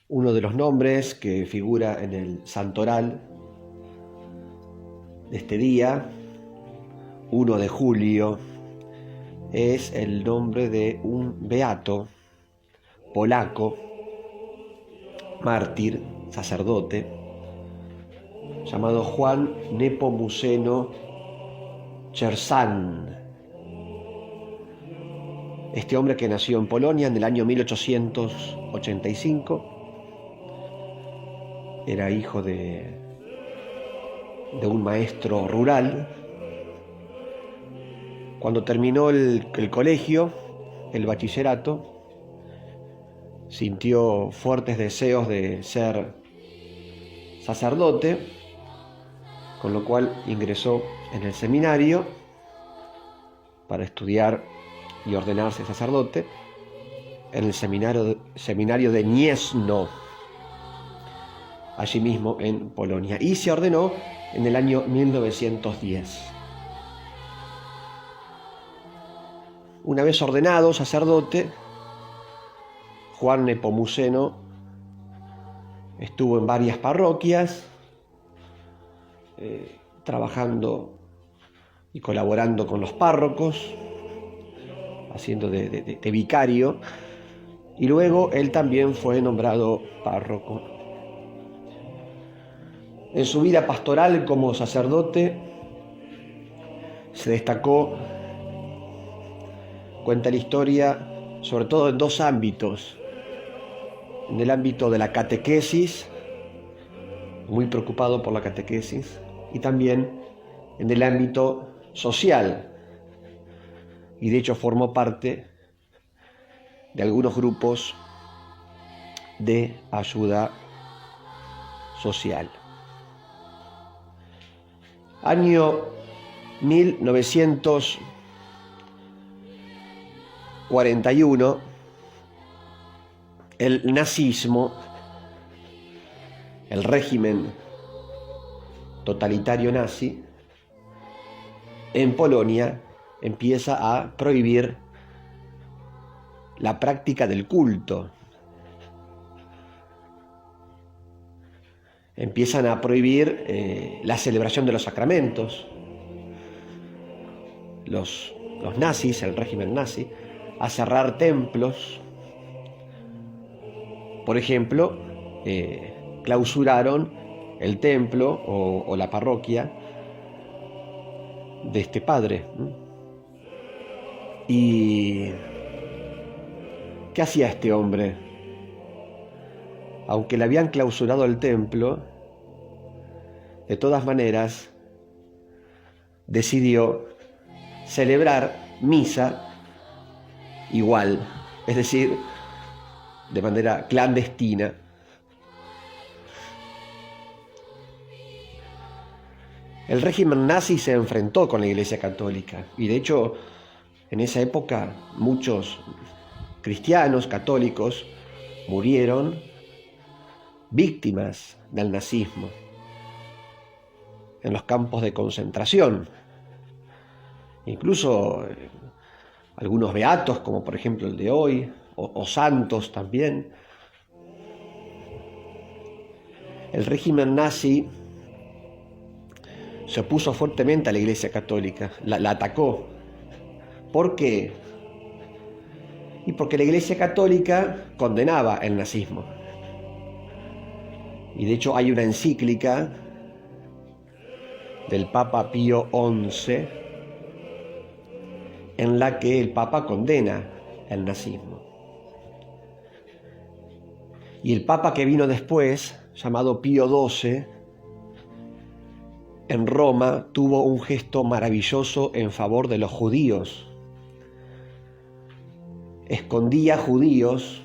Uno de los nombres que figura en el santoral de este día, 1 de julio, es el nombre de un beato polaco, mártir, sacerdote, llamado Juan Nepomuceno Czerszan. Este hombre, que nació en Polonia en el año 1885, era hijo de un maestro rural. Cuando terminó el colegio, el bachillerato, sintió fuertes deseos de ser sacerdote, con lo cual ingresó en el seminario para estudiar y ordenarse sacerdote en el seminario de Gniezno, allí mismo en Polonia, y se ordenó en el año 1910. Una vez ordenado sacerdote, Juan Nepomuceno estuvo en varias parroquias, trabajando y colaborando con los párrocos, haciendo de vicario, y luego él también fue nombrado párroco. En su vida pastoral como sacerdote se destacó, cuenta la historia, sobre todo en dos ámbitos: en el ámbito de la catequesis, muy preocupado por la catequesis, y también en el ámbito social, y de hecho formó parte de algunos grupos de ayuda social. Año 1941, el nazismo, el régimen totalitario nazi, en Polonia empieza a prohibir la práctica del culto. Empiezan a prohibir la celebración de los sacramentos. Los nazis, el régimen nazi, a cerrar templos. Por ejemplo, clausuraron el templo o la parroquia de este padre. ¿Y qué hacía este hombre? Aunque le habían clausurado el templo, de todas maneras decidió celebrar misa igual, es decir, de manera clandestina. El régimen nazi se enfrentó con la Iglesia Católica, y de hecho en esa época muchos cristianos católicos murieron víctimas del nazismo en los campos de concentración. Incluso algunos beatos, como por ejemplo el de hoy, o santos también. El régimen nazi se opuso fuertemente a la Iglesia Católica, la atacó. ¿Por qué? Y porque la Iglesia Católica condenaba el nazismo. Y de hecho hay una encíclica del Papa Pío XI en la que el Papa condena el nazismo. Y el Papa que vino después, llamado Pío XII, en Roma tuvo un gesto maravilloso en favor de los judíos. Escondía judíos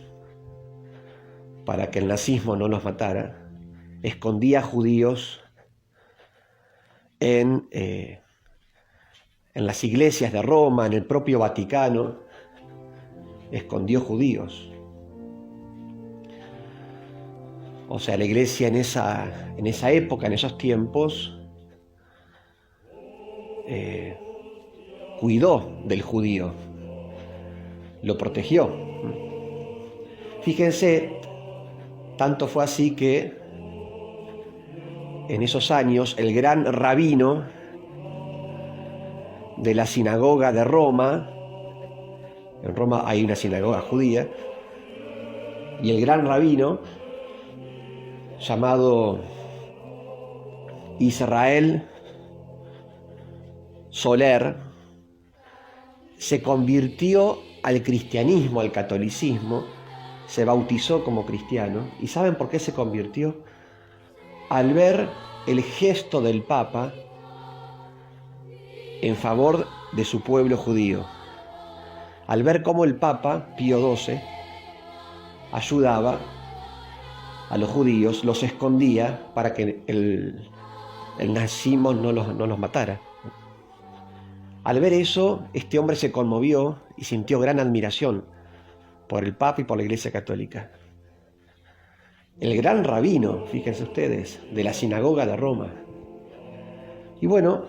para que el nazismo no los matara. Escondía judíos en las iglesias de Roma, en el propio Vaticano. Escondió judíos. O sea, la iglesia en esa época, en esos tiempos, cuidó del judío, lo protegió. Fíjense Tanto fue así que en esos años el gran rabino de la sinagoga de Roma, en Roma hay una sinagoga judía, y el gran rabino llamado Israel Soler se convirtió al cristianismo, al catolicismo, se bautizó como cristiano. ¿Y saben por qué se convirtió? Al ver el gesto del Papa en favor de su pueblo judío, al ver cómo el Papa Pío XII ayudaba a los judíos, los escondía para que el nazismo no los matara. Al ver eso, este hombre se conmovió y sintió gran admiración por el Papa y por la Iglesia Católica. El gran rabino, fíjense ustedes, de la sinagoga de Roma. Y bueno,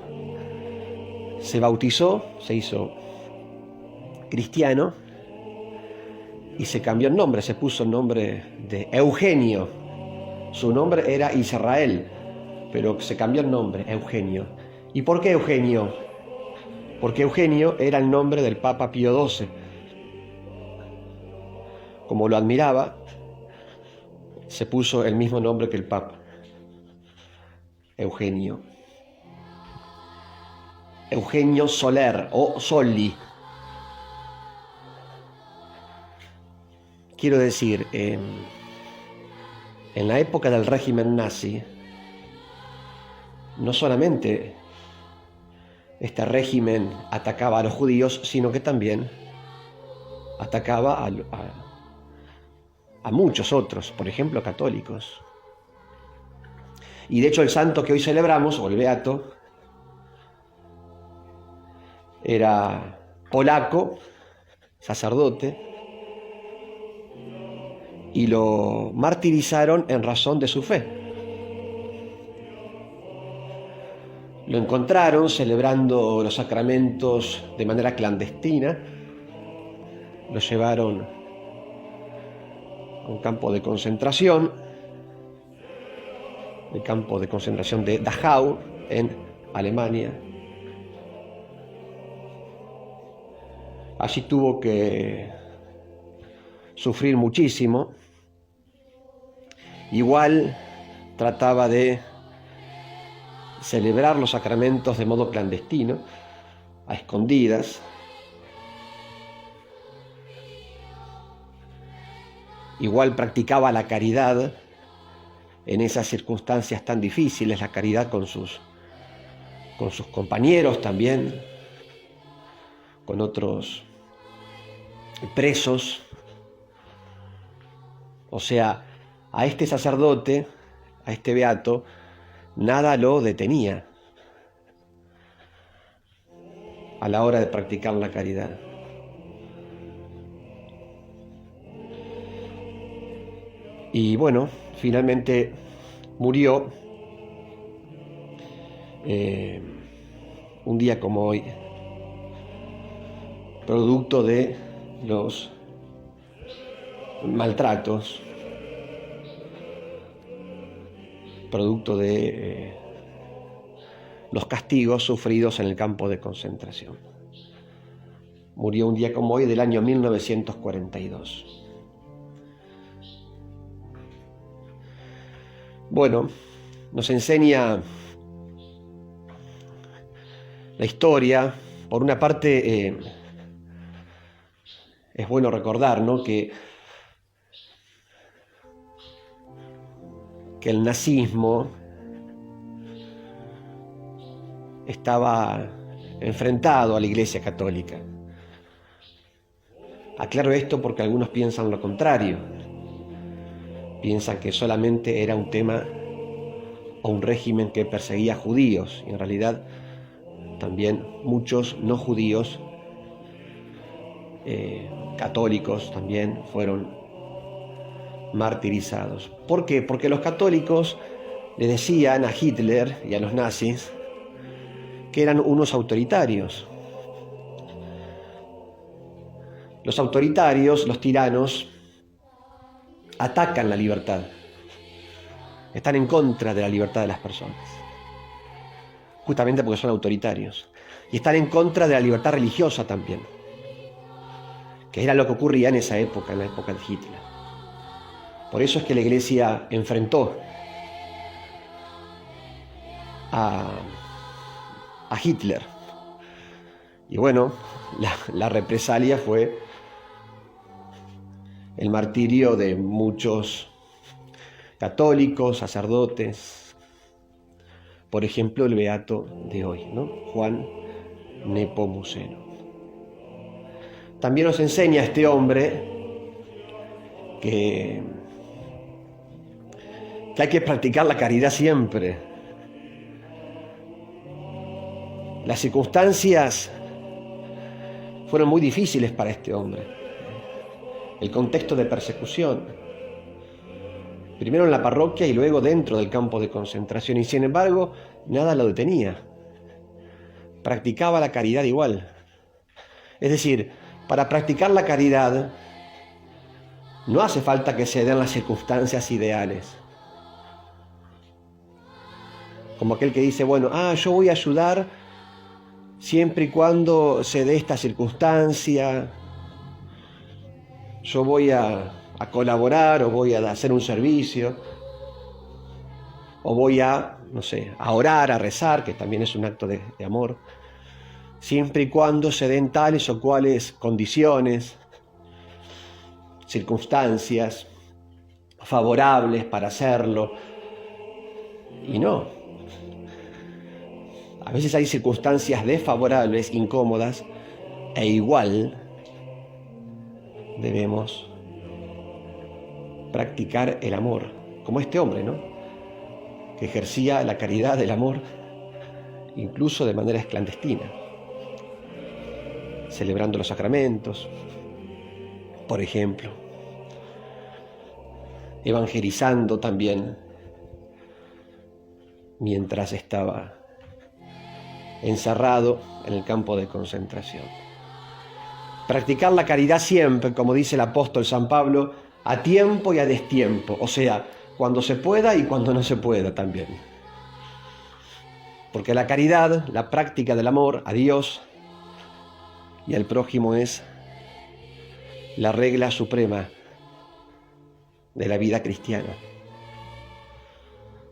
se bautizó, se hizo cristiano y se cambió el nombre, se puso el nombre de Eugenio. Su nombre era Israel, pero se cambió el nombre, Eugenio. ¿Y por qué Eugenio? Porque Eugenio era el nombre del Papa Pío XII. Como lo admiraba, se puso el mismo nombre que el Papa, Eugenio. Eugenio Soler o Soli. Quiero decir, en la época del régimen nazi, no solamente este régimen atacaba a los judíos, sino que también atacaba a muchos otros, por ejemplo, católicos. Y de hecho el santo que hoy celebramos, o el beato, era polaco, sacerdote, y lo martirizaron en razón de su fe. Lo encontraron celebrando los sacramentos de manera clandestina, lo llevaron a un campo de concentración, el campo de concentración de Dachau, en Alemania. Allí tuvo que sufrir muchísimo. Igual trataba de celebrar los sacramentos de modo clandestino, a escondidas. Igual practicaba la caridad en esas circunstancias tan difíciles, la caridad con sus compañeros también, con otros presos. O sea, a este sacerdote, a este beato, nada lo detenía a la hora de practicar la caridad. Y bueno, finalmente murió un día como hoy, producto de los maltratos, producto de los castigos sufridos en el campo de concentración. Murió un día como hoy del año 1942. Bueno, nos enseña la historia. Por una parte, es bueno recordar, ¿no?, que el nazismo estaba enfrentado a la Iglesia Católica. Aclaro esto porque algunos piensan lo contrario. Piensan que solamente era un tema o un régimen que perseguía judíos. Y en realidad también muchos no judíos, católicos también, fueron martirizados. ¿Por qué? Porque los católicos le decían a Hitler y a los nazis que eran unos autoritarios. Los autoritarios, los tiranos, atacan la libertad. están en contra de la libertad de las personas, justamente porque son autoritarios. Y están en contra de la libertad religiosa también, que era lo que ocurría en esa época, en la época de Hitler. Por eso es que la Iglesia enfrentó a Hitler. Y bueno, la represalia fue el martirio de muchos católicos, sacerdotes. Por ejemplo, el beato de hoy, ¿no? Juan Nepomuceno. También nos enseña este hombre que hay que practicar la caridad siempre. Las circunstancias fueron muy difíciles para este hombre. El contexto de persecución, primero en la parroquia y luego dentro del campo de concentración, y sin embargo nada lo detenía. Practicaba la caridad igual. Es decir, para practicar la caridad no hace falta que se den las circunstancias ideales. Como aquel que dice, bueno, yo voy a ayudar siempre y cuando se dé esta circunstancia, yo voy a colaborar o voy a hacer un servicio, o voy a orar, a rezar, que también es un acto de amor, siempre y cuando se den tales o cuales condiciones, circunstancias favorables para hacerlo. Y no. A veces hay circunstancias desfavorables, incómodas, e igual debemos practicar el amor, como este hombre, ¿no? Que ejercía la caridad del amor, incluso de manera clandestina, celebrando los sacramentos, por ejemplo, evangelizando también, mientras estaba encerrado en el campo de concentración. Practicar la caridad siempre, como dice el apóstol San Pablo, a tiempo y a destiempo, o sea, cuando se pueda y cuando no se pueda también. Porque la caridad, la práctica del amor a Dios y al prójimo es la regla suprema de la vida cristiana.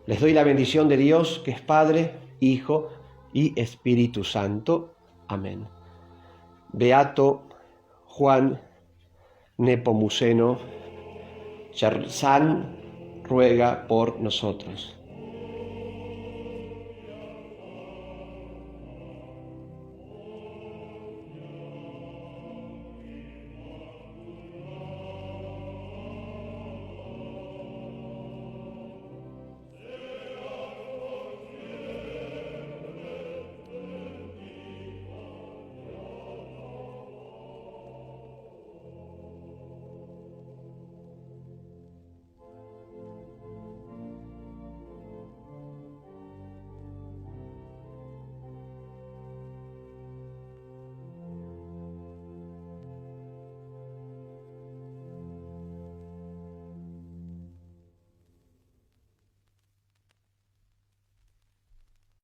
Les doy la bendición de Dios, que es Padre, Hijo y Espíritu Santo. Amén. Beato Juan Nepomuceno, San ruega por nosotros.